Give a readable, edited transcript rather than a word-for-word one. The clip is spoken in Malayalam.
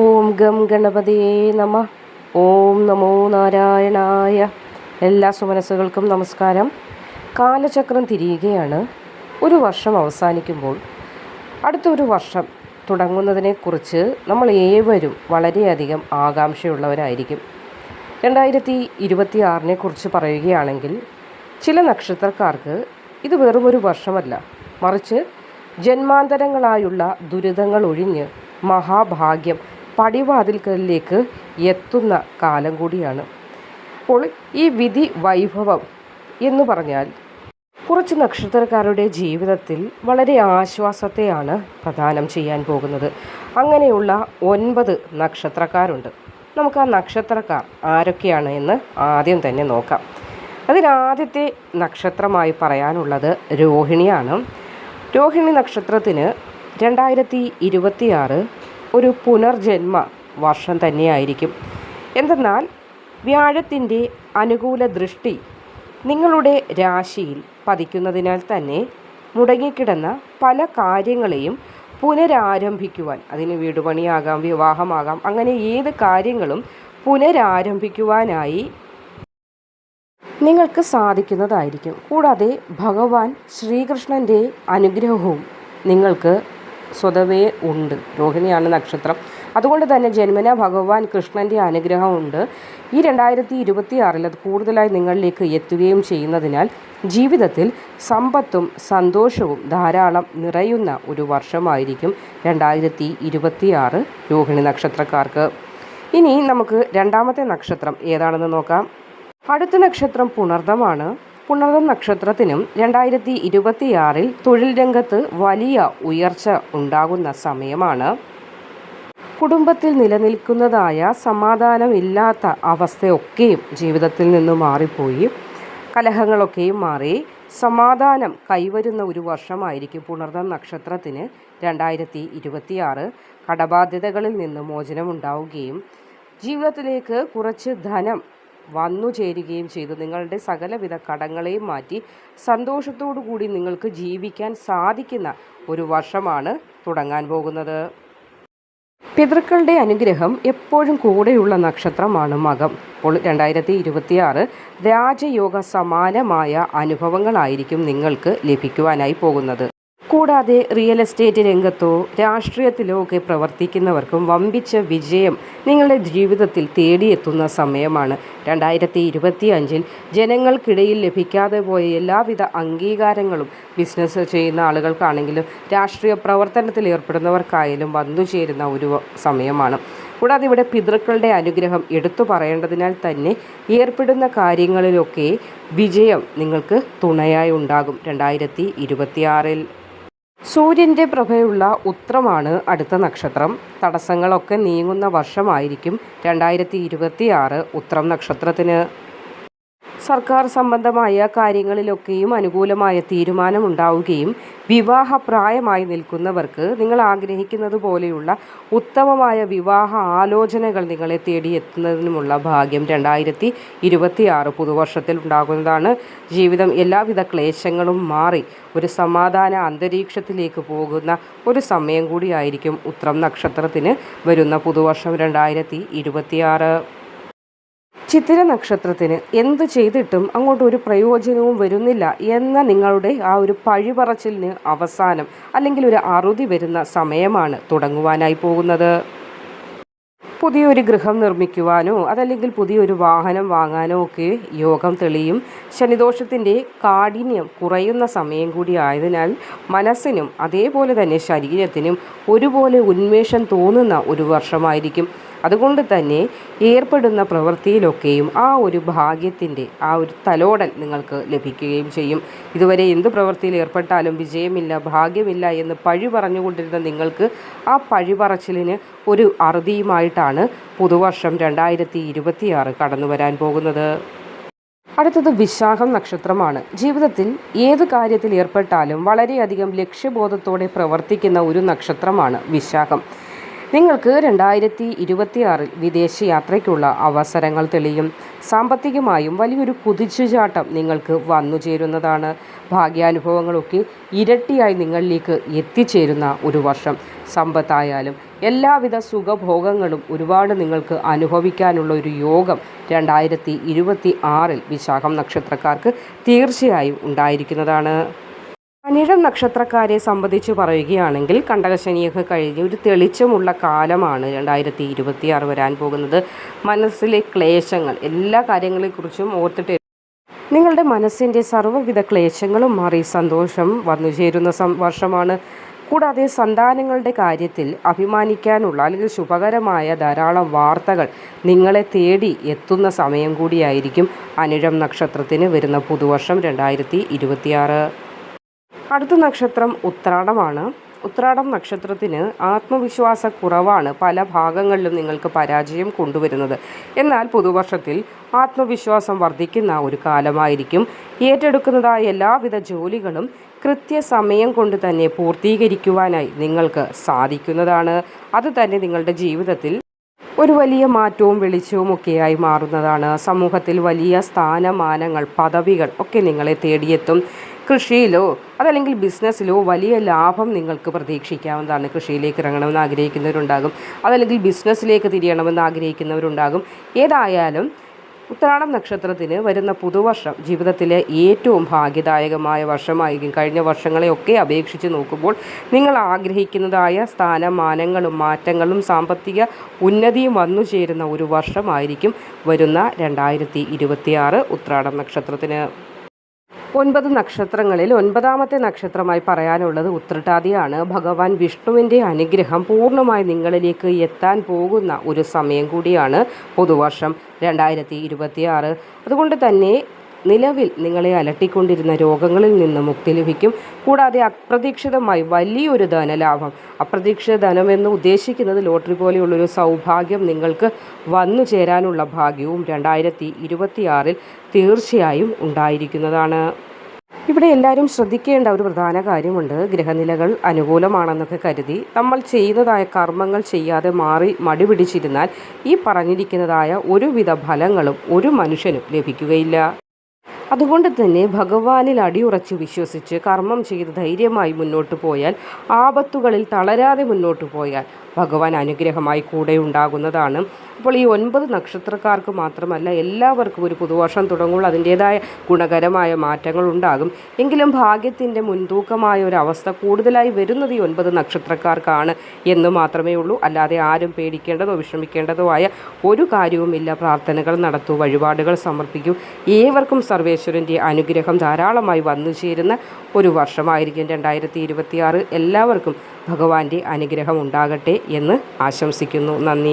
ഓം ഗം ഗണപതിയേ നമ. ഓം നമോ നാരായണായ. എല്ലാ സുമനസ്സുകൾക്കും നമസ്കാരം. കാലചക്രം തിരിയുകയാണ്. ഒരു വർഷം അവസാനിക്കുമ്പോൾ അടുത്തൊരു വർഷം തുടങ്ങുന്നതിനെക്കുറിച്ച് നമ്മൾ ഏവരും വളരെയധികം ആകാംക്ഷയുള്ളവരായിരിക്കും. 2026 കുറിച്ച് പറയുകയാണെങ്കിൽ ചില നക്ഷത്രക്കാർക്ക് ഇത് വെറുമൊരു വർഷമല്ല, മറിച്ച് ജന്മാന്തരങ്ങളായുള്ള ദുരിതങ്ങൾ ഒഴിഞ്ഞ് മഹാഭാഗ്യം പടിവാതിൽക്കലിലേക്ക് എത്തുന്ന കാലം കൂടിയാണ്. അപ്പോൾ ഈ വിധി വൈഭവം എന്ന് പറഞ്ഞാൽ കുറച്ച് നക്ഷത്രക്കാരുടെ ജീവിതത്തിൽ വളരെ ആശ്വാസത്തെയാണ് പ്രദാനം ചെയ്യാൻ പോകുന്നത്. അങ്ങനെയുള്ള 9 നക്ഷത്രക്കാരുണ്ട്. നമുക്ക് ആ നക്ഷത്രക്കാർ ആരൊക്കെയാണ് എന്ന് ആദ്യം തന്നെ നോക്കാം. അതിലാദ്യത്തെ നക്ഷത്രമായി പറയാനുള്ളത് രോഹിണിയാണ്. രോഹിണി നക്ഷത്രത്തിന് 2026 ഒരു പുനർജന്മ വർഷം തന്നെയായിരിക്കും. എന്തെന്നാൽ വ്യാഴത്തിൻ്റെ അനുകൂല ദൃഷ്ടി നിങ്ങളുടെ രാശിയിൽ പതിക്കുന്നതിനാൽ തന്നെ മുടങ്ങിക്കിടന്ന പല കാര്യങ്ങളെയും പുനരാരംഭിക്കുവാൻ, അതിന് വീടുപണിയാകാം, വിവാഹമാകാം, അങ്ങനെ ഏത് കാര്യങ്ങളും പുനരാരംഭിക്കുവാനായി നിങ്ങൾക്ക് സാധിക്കുന്നതായിരിക്കും. കൂടാതെ ഭഗവാൻ ശ്രീകൃഷ്ണൻ്റെ അനുഗ്രഹവും നിങ്ങൾക്ക് സ്വതവേ ഉണ്ട്. രോഹിണിയാണ് നക്ഷത്രം, അതുകൊണ്ട് തന്നെ ജന്മന ഭഗവാൻ കൃഷ്ണൻ്റെ അനുഗ്രഹമുണ്ട്. ഈ 2026 അത് കൂടുതലായി നിങ്ങളിലേക്ക് എത്തുകയും ചെയ്യുന്നതിനാൽ ജീവിതത്തിൽ സമ്പത്തും സന്തോഷവും ധാരാളം നിറയുന്ന ഒരു വർഷമായിരിക്കും 2026 രോഹിണി നക്ഷത്രക്കാർക്ക്. ഇനി നമുക്ക് രണ്ടാമത്തെ നക്ഷത്രം ഏതാണെന്ന് നോക്കാം. അടുത്ത നക്ഷത്രം പുണർദമാണ്. പുണർദം നക്ഷത്രത്തിനും 2026 തൊഴിൽ രംഗത്ത് വലിയ ഉയർച്ച ഉണ്ടാകുന്ന സമയമാണ്. കുടുംബത്തിൽ നിലനിൽക്കുന്നതായ സമാധാനമില്ലാത്ത അവസ്ഥയൊക്കെയും ജീവിതത്തിൽ നിന്ന് മാറിപ്പോയി, കലഹങ്ങളൊക്കെയും മാറി സമാധാനം കൈവരുന്ന ഒരു വർഷമായിരിക്കും പുണർദം നക്ഷത്രത്തിന് 2026. കടബാധ്യതകളിൽ നിന്ന് മോചനമുണ്ടാവുകയും ജീവിതത്തിലേക്ക് കുറച്ച് ധനം വന്നു ചേരുകയും ചെയ്തു നിങ്ങളുടെ സകലവിധ കടങ്ങളെയും മാറ്റി സന്തോഷത്തോടു കൂടി നിങ്ങൾക്ക് ജീവിക്കാൻ സാധിക്കുന്ന ഒരു വർഷമാണ് തുടങ്ങാൻ പോകുന്നത്. പിതൃക്കളുടെ അനുഗ്രഹം എപ്പോഴും കൂടെയുള്ള നക്ഷത്രമാണ് മകം. അപ്പോൾ 2026 രാജയോഗ സമാനമായ അനുഭവങ്ങളായിരിക്കും നിങ്ങൾക്ക് ലഭിക്കുവാനായി പോകുന്നത്. കൂടാതെ റിയൽ എസ്റ്റേറ്റ് രംഗത്തോ രാഷ്ട്രീയത്തിലോ ഒക്കെ പ്രവർത്തിക്കുന്നവർക്കും വമ്പിച്ച വിജയം നിങ്ങളുടെ ജീവിതത്തിൽ തേടിയെത്തുന്ന സമയമാണ്. 2025 ജനങ്ങൾക്കിടയിൽ ലഭിക്കാതെ പോയ എല്ലാവിധ അംഗീകാരങ്ങളും ബിസിനസ് ചെയ്യുന്ന ആളുകൾക്കാണെങ്കിലും രാഷ്ട്രീയ പ്രവർത്തനത്തിൽ ഏർപ്പെടുന്നവർക്കായാലും വന്നു ചേരുന്ന ഒരു സമയമാണ്. കൂടാതെ ഇവിടെ പിതൃക്കളുടെ അനുഗ്രഹം എടുത്തു പറയേണ്ടതിനാൽ തന്നെ ഏർപ്പെടുന്ന കാര്യങ്ങളിലൊക്കെ വിജയം നിങ്ങൾക്ക് തുണയായി ഉണ്ടാകും 2026. സൂര്യൻ്റെ പ്രഭയുള്ള ഉത്രമാണ് അടുത്ത നക്ഷത്രം. തടസ്സങ്ങളൊക്കെ നീങ്ങുന്ന വർഷമായിരിക്കും 2026 ഉത്രം നക്ഷത്രത്തിന്. സർക്കാർ സംബന്ധമായ കാര്യങ്ങളിലൊക്കെയും അനുകൂലമായ തീരുമാനമുണ്ടാവുകയും വിവാഹപ്രായമായി നിൽക്കുന്നവർക്ക് നിങ്ങൾ ആഗ്രഹിക്കുന്നത് പോലെയുള്ള ഉത്തമമായ വിവാഹ ആലോചനകൾ നിങ്ങളെ തേടിയെത്തുന്നതിനുമുള്ള ഭാഗ്യം 2026 പുതുവർഷത്തിൽ ഉണ്ടാകുന്നതാണ്. ജീവിതം എല്ലാവിധ ക്ലേശങ്ങളും മാറി ഒരു സമാധാന അന്തരീക്ഷത്തിലേക്ക് പോകുന്ന ഒരു സമയം കൂടിയായിരിക്കും ഉത്രം നക്ഷത്രത്തിന് വരുന്ന പുതുവർഷം 2026. ചിത്തിര നക്ഷത്രത്തിന് എന്ത് ചെയ്തിട്ടും അങ്ങോട്ട് ഒരു പ്രയോജനവും വരുന്നില്ല എന്ന നിങ്ങളുടെ ആ ഒരു പഴിപറച്ചിലിന് അവസാനം അല്ലെങ്കിൽ ഒരു അറുതി വരുന്ന സമയമാണ് തുടങ്ങുവാനായി പോകുന്നത്. പുതിയൊരു ഗൃഹം നിർമ്മിക്കുവാനോ അതല്ലെങ്കിൽ പുതിയൊരു വാഹനം വാങ്ങാനോ ഒക്കെ യോഗം തെളിയും. ശനിദോഷത്തിൻ്റെ കാഠിന്യം കുറയുന്ന സമയം കൂടി ആയതിനാൽ മനസ്സിനും അതേപോലെ തന്നെ ശരീരത്തിനും ഒരുപോലെ ഉന്മേഷം തോന്നുന്ന ഒരു വർഷമായിരിക്കും. അതുകൊണ്ട് തന്നെ ഏർപ്പെടുന്ന പ്രവൃത്തിയിലൊക്കെയും ആ ഒരു ഭാഗ്യത്തിൻ്റെ ആ ഒരു തലോടൽ നിങ്ങൾക്ക് ലഭിക്കുകയും ചെയ്യും. ഇതുവരെ എന്ത് പ്രവൃത്തിയിൽ ഏർപ്പെട്ടാലും വിജയമില്ല, ഭാഗ്യമില്ല എന്ന് പഴി പറഞ്ഞുകൊണ്ടിരുന്ന നിങ്ങൾക്ക് ആ പഴിപറച്ചിലിന് ഒരു അറുതിയുമായിട്ടാണ് പുതുവർഷം 2026 കടന്നു വരാൻ പോകുന്നത്. അടുത്തത് വിശാഖം നക്ഷത്രമാണ്. ജീവിതത്തിൽ ഏത് കാര്യത്തിൽ ഏർപ്പെട്ടാലും വളരെയധികം ലക്ഷ്യബോധത്തോടെ പ്രവർത്തിക്കുന്ന ഒരു നക്ഷത്രമാണ് വിശാഖം. നിങ്ങൾക്ക് 2026 വിദേശ യാത്രയ്ക്കുള്ള അവസരങ്ങൾ തെളിയും. സാമ്പത്തികമായും വലിയൊരു കുതിച്ചുചാട്ടം നിങ്ങൾക്ക് വന്നു ചേരുന്നതാണ്. ഭാഗ്യാനുഭവങ്ങളൊക്കെ ഇരട്ടിയായി നിങ്ങളിലേക്ക് എത്തിച്ചേരുന്ന ഒരു വർഷം. സമ്പത്തായാലും എല്ലാവിധ സുഖഭോഗങ്ങളും ഒരുപാട് നിങ്ങൾക്ക് അനുഭവിക്കാനുള്ള ഒരു യോഗം 2026 വിശാഖം നക്ഷത്രക്കാർക്ക് തീർച്ചയായും ഉണ്ടായിരിക്കുന്നതാണ്. അനിഴം നക്ഷത്രക്കാരെ സംബന്ധിച്ച് പറയുകയാണെങ്കിൽ കണ്ടകശനിയൊക്കെ കഴിഞ്ഞ് ഒരു തെളിച്ചമുള്ള കാലമാണ് 2026 വരാൻ പോകുന്നത്. മനസ്സിലെ ക്ലേശങ്ങൾ എല്ലാ കാര്യങ്ങളെക്കുറിച്ചും ഓർത്തിട്ട് നിങ്ങളുടെ മനസ്സിൻ്റെ സർവ്വവിധ ക്ലേശങ്ങളും മാറി സന്തോഷം വന്നു ചേരുന്ന വർഷമാണ്. കൂടാതെ സന്താനങ്ങളുടെ കാര്യത്തിൽ അഭിമാനിക്കാനുള്ള അല്ലെങ്കിൽ ശുഭകരമായ ധാരാളം വാർത്തകൾ നിങ്ങളെ തേടി എത്തുന്ന സമയം കൂടിയായിരിക്കും അനിഴം നക്ഷത്രത്തിന് വരുന്ന പുതുവർഷം 2026. അടുത്ത നക്ഷത്രം ഉത്രാടമാണ്. ഉത്രാടം നക്ഷത്രത്തിന് ആത്മവിശ്വാസക്കുറവാണ് പല ഭാഗങ്ങളിലും നിങ്ങൾക്ക് പരാജയം കൊണ്ടുവരുന്നത്. എന്നാൽ പുതുവർഷത്തിൽ ആത്മവിശ്വാസം വർദ്ധിക്കുന്ന ഒരു കാലമായിരിക്കും. ഏറ്റെടുക്കുന്നതായ എല്ലാവിധ ജോലികളും കൃത്യസമയം കൊണ്ട് തന്നെ പൂർത്തീകരിക്കുവാനായി നിങ്ങൾക്ക് സാധിക്കുന്നതാണ്. അത് തന്നെ നിങ്ങളുടെ ജീവിതത്തിൽ ഒരു വലിയ മാറ്റവും വെളിച്ചവും ഒക്കെയായി മാറുന്നതാണ്. സമൂഹത്തിൽ വലിയ സ്ഥാനമാനങ്ങൾ, പദവികൾ ഒക്കെ നിങ്ങളെ തേടിയെത്തും. കൃഷിയിലോ അതല്ലെങ്കിൽ ബിസിനസ്സിലോ വലിയ ലാഭം നിങ്ങൾക്ക് പ്രതീക്ഷിക്കാവുന്നതാണ്. കൃഷിയിലേക്ക് ഇറങ്ങണമെന്ന് ആഗ്രഹിക്കുന്നവരുണ്ടാകും, അതല്ലെങ്കിൽ ബിസിനസ്സിലേക്ക് തിരിയണമെന്ന് ആഗ്രഹിക്കുന്നവരുണ്ടാകും. ഏതായാലും ഉത്രാടം നക്ഷത്രത്തിന് വരുന്ന പുതുവർഷം ജീവിതത്തിലെ ഏറ്റവും ഭാഗ്യദായകമായ വർഷമായിരിക്കും. കഴിഞ്ഞ വർഷങ്ങളെയൊക്കെ അപേക്ഷിച്ച് നോക്കുമ്പോൾ നിങ്ങൾ ആഗ്രഹിക്കുന്നതായ സ്ഥാനമാനങ്ങളും മാറ്റങ്ങളും സാമ്പത്തിക ഉന്നതിയും വന്നു ചേരുന്ന ഒരു വർഷമായിരിക്കും വരുന്ന 2026 ഉത്രാടം നക്ഷത്രത്തിന്. 9 നക്ഷത്രങ്ങളിൽ 9ാമത്തെ നക്ഷത്രമായി പറയാനുള്ളത് ഉത്രട്ടാതിയാണ്. ഭഗവാൻ വിഷ്ണുവിൻ്റെ അനുഗ്രഹം പൂർണ്ണമായി നിങ്ങളിലേക്ക് എത്താൻ പോകുന്ന ഒരു സമയം കൂടിയാണ് പുതുവർഷം 2026. അതുകൊണ്ട് തന്നെ നിലവിൽ നിങ്ങളെ അലട്ടിക്കൊണ്ടിരുന്ന രോഗങ്ങളിൽ നിന്ന് മുക്തി ലഭിക്കും. കൂടാതെ അപ്രതീക്ഷിതമായി വലിയൊരു ധനലാഭം, അപ്രതീക്ഷിത ധനമെന്ന് ഉദ്ദേശിക്കുന്നത് ലോട്ടറി പോലെയുള്ളൊരു സൗഭാഗ്യം നിങ്ങൾക്ക് വന്നു ചേരാനുള്ള ഭാഗ്യവും 2026 തീർച്ചയായും ഉണ്ടായിരിക്കുന്നതാണ്. ഇവിടെ എല്ലാവരും ശ്രദ്ധിക്കേണ്ട ഒരു പ്രധാന കാര്യമുണ്ട്. ഗ്രഹനിലകൾ അനുകൂലമാണെന്നൊക്കെ കരുതി നമ്മൾ ചെയ്യുന്നതായ കർമ്മങ്ങൾ ചെയ്യാതെ മടി പിടിച്ചിരുന്നാൽ ഈ പറഞ്ഞിരിക്കുന്നതായ ഒരുവിധ ഫലങ്ങളും ഒരു മനുഷ്യനും ലഭിക്കുകയില്ല. അതുകൊണ്ട് തന്നെ ഭഗവാനിൽ അടിയുറച്ച് വിശ്വസിച്ച് കർമ്മം ചെയ്ത് ധൈര്യമായി മുന്നോട്ട് പോയാൽ, ആപത്തുകളിൽ തളരാതെ മുന്നോട്ട് പോയാൽ ഭഗവാൻ അനുഗ്രഹമായി കൂടെ ഉണ്ടാകുന്നതാണ്. അപ്പോൾ ഈ 9 നക്ഷത്രക്കാർക്ക് മാത്രമല്ല എല്ലാവർക്കും ഒരു പുതുവർഷം തുടങ്ങുമ്പോൾ അതിൻ്റേതായ ഗുണകരമായ മാറ്റങ്ങൾ ഉണ്ടാകും. എങ്കിലും ഭാഗ്യത്തിൻ്റെ മുൻതൂക്കമായ ഒരു അവസ്ഥ കൂടുതലായി വരുന്നത് ഈ 9 നക്ഷത്രക്കാർക്കാണ് എന്ന് മാത്രമേ ഉള്ളൂ. അല്ലാതെ ആരും പേടിക്കേണ്ടതോ വിഷമിക്കേണ്ടതോ ആയ ഒരു കാര്യവുമില്ല. പ്രാർത്ഥനകൾ നടത്തൂ, വഴിപാടുകൾ സമർപ്പിക്കൂ. ഏവർക്കും സർവേശ്വരൻ്റെ അനുഗ്രഹം ധാരാളമായി വന്നു ചേരുന്ന ഒരു വർഷമായിരിക്കും 2026. എല്ലാവർക്കും ഭഗവാന്റെ അനുഗ്രഹം ഉണ്ടാകട്ടെ എന്ന് ആശംസിക്കുന്നു. നന്ദി.